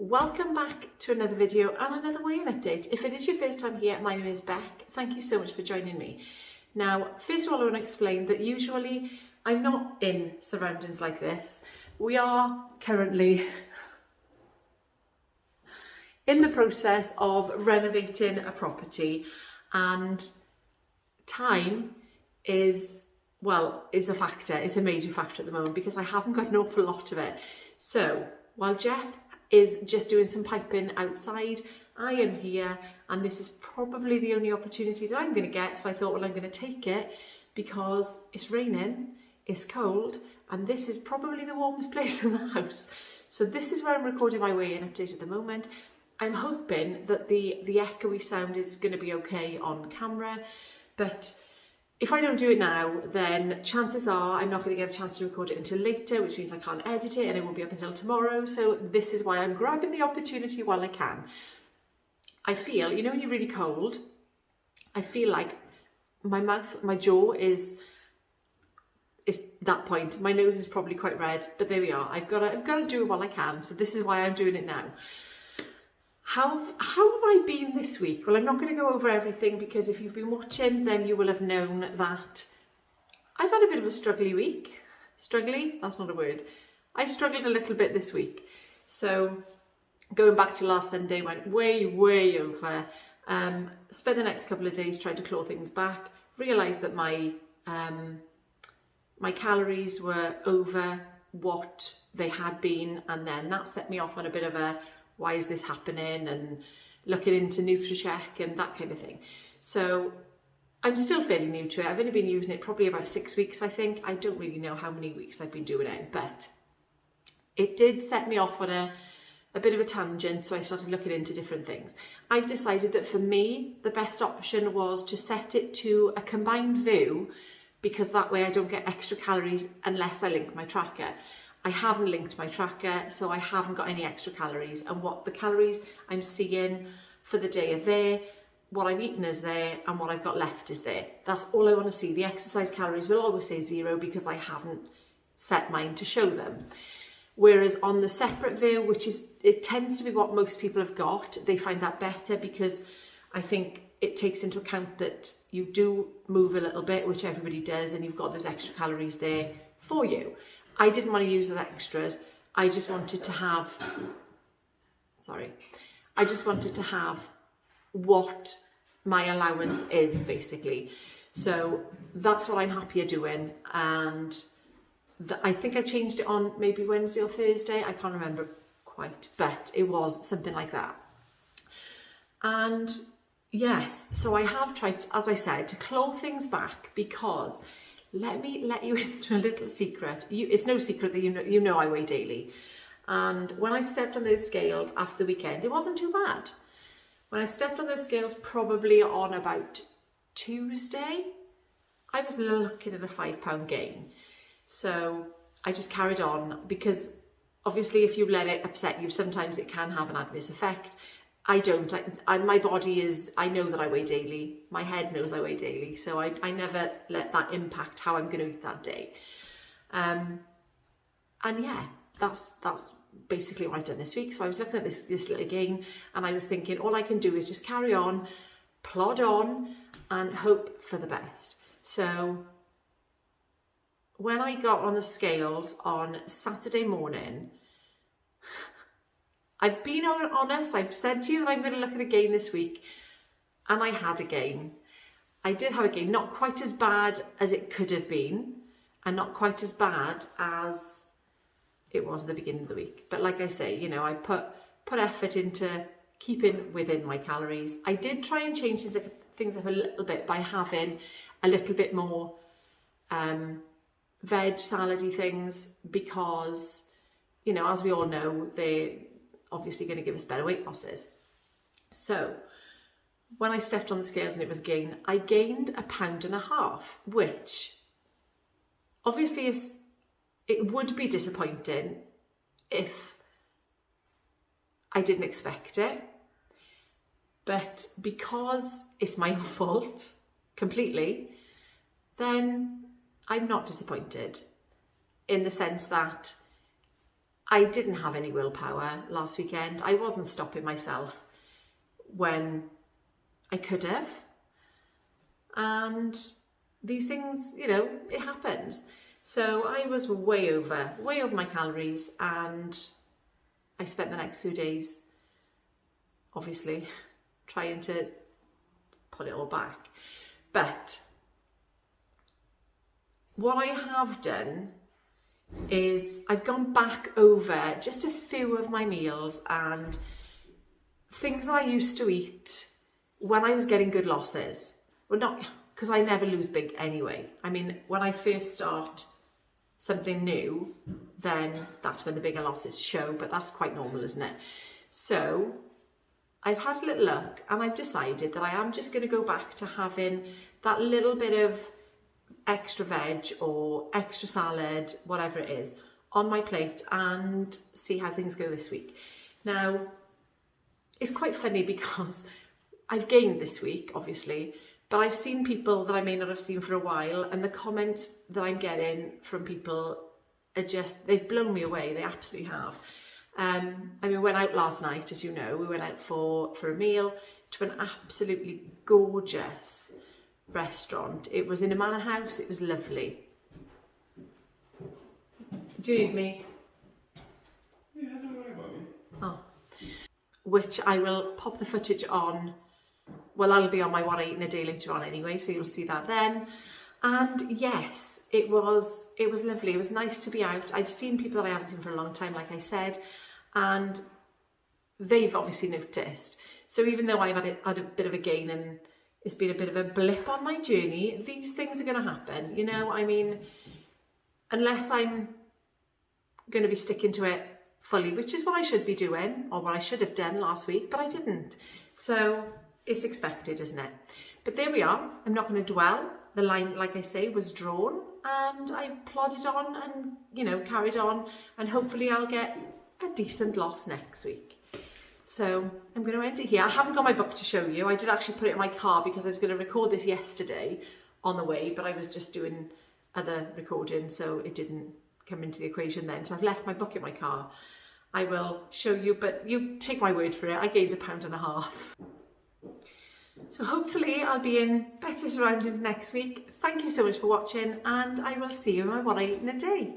Welcome back to another video and another weigh-in update. If it is your first time here, my name is Beck. Thank you so much for joining me. Now, first of all, I want to explain that usually I'm not in surroundings like this. We are currently in the process of renovating a property, and time is a factor. It's a major factor at the moment because I haven't got an awful lot of it. So while Jeff is just doing some piping outside, I am here, and this is probably the only opportunity that I'm going to get. So I thought, well, I'm going to take it because it's raining, it's cold, and this is probably the warmest place in the house. So this is where I'm recording my weigh-in update at the moment. I'm hoping that the echoey sound is going to be okay on camera, but if I don't do it now, then chances are I'm not going to get a chance to record it until later, which means I can't edit it and it won't be up until tomorrow. So this is why I'm grabbing the opportunity while I can. I feel, you know, when you're really cold, I feel like my mouth, my jaw is that point. My nose is probably quite red, but there we are. I've got to do it while I can. So this is why I'm doing it now. How have I been this week? Well, I'm not going to go over everything because if you've been watching, then you will have known that I've had a bit of a struggly week. Struggly? That's not a word. I struggled a little bit this week. So going back to last Sunday, went way over. Spent the next couple of days trying to claw things back. Realised that my calories were over what they had been, and then that set me off on a bit of a why is this happening, and looking into NutriCheck and that kind of thing. So I'm still fairly new to it. I've only been using it probably about 6 weeks, I think. I don't really know how many weeks I've been doing it, but it did set me off on a bit of a tangent, so I started looking into different things. I've decided that for me, the best option was to set it to a combined view, because that way I don't get extra calories unless I link my tracker. I haven't linked my tracker, so I haven't got any extra calories, and what the calories I'm seeing for the day are there, what I've eaten is there, and what I've got left is there. That's all I want to see. The exercise calories will always say 0 because I haven't set mine to show them. Whereas on the separate view, which is, it tends to be what most people have got, they find that better because I think it takes into account that you do move a little bit, which everybody does, and you've got those extra calories there for you. I didn't want to use those extras. I just wanted to have what my allowance is, basically. So that's what I'm happier doing. And I think I changed it on maybe Wednesday or Thursday. I can't remember quite, but it was something like that. And yes, so I have tried, as I said, to claw things back because let me let you into a little secret. It's no secret that you know I weigh daily. And when I stepped on those scales after the weekend, it wasn't too bad. When I stepped on those scales probably on about Tuesday, I was looking at a 5 pound gain. So I just carried on because obviously if you let it upset you, sometimes it can have an adverse effect. I don't. My body is, I know that I weigh daily. My head knows I weigh daily. So I never let that impact how I'm going to eat that day. And yeah, that's basically what I've done this week. So I was looking at this little gain, and I was thinking all I can do is just carry on, plod on, and hope for the best. So when I got on the scales on Saturday morning, I've been honest, I've said to you that I'm going to look at a gain this week, and I had a gain. I did have a gain, not quite as bad as it could have been, and not quite as bad as it was at the beginning of the week. But like I say, you know, I put effort into keeping within my calories. I did try and change things up a little bit by having a little bit more veg salady things because, you know, as we all know, they're obviously going to give us better weight losses. So when I stepped on the scales and it was a gain, I gained 1.5 pounds, which obviously it would be disappointing if I didn't expect it, but because it's my fault completely, then I'm not disappointed in the sense that I didn't have any willpower last weekend. I wasn't stopping myself when I could have. And these things, you know, it happens. So I was way over my calories, and I spent the next few days obviously trying to put it all back. But what I have done is I've gone back over just a few of my meals and things that I used to eat when I was getting good losses. Well, not because I never lose big anyway. I mean, when I first start something new, then that's when the bigger losses show, but that's quite normal, isn't it? So I've had a little look and I've decided that I am just going to go back to having that little bit of extra veg or extra salad, whatever it is, on my plate and see how things go this week. Now, it's quite funny because I've gained this week, obviously, but I've seen people that I may not have seen for a while, and the comments that I'm getting from people are just, they've blown me away. They absolutely have. I mean, we went out last night, as you know. We went out for a meal to an absolutely gorgeous restaurant. It was in a manor house. It was lovely. Do you need me? Yeah, don't worry about me. Oh. Which I will pop the footage on. Well, that'll be on my What I Eat in a Day later on anyway, so you'll see that then. And yes, it was lovely. It was nice to be out. I've seen people that I haven't seen for a long time, like I said, and they've obviously noticed. So even though I've had a bit of a gain and it's been a bit of a blip on my journey, these things are going to happen. You know, I mean, unless I'm going to be sticking to it fully, which is what I should be doing, or what I should have done last week, but I didn't. So it's expected, isn't it? But there we are. I'm not going to dwell. The line, like I say, was drawn, and I plodded on and, you know, carried on, and hopefully I'll get a decent loss next week. So I'm going to end it here. I haven't got my book to show you. I did actually put it in my car because I was going to record this yesterday on the way, but I was just doing other recording, so it didn't come into the equation then. So I've left my book in my car. I will show you, but you take my word for it. I gained 1.5 pounds. So hopefully I'll be in better surroundings next week. Thank you so much for watching, and I will see you in my What I Eat in a Day.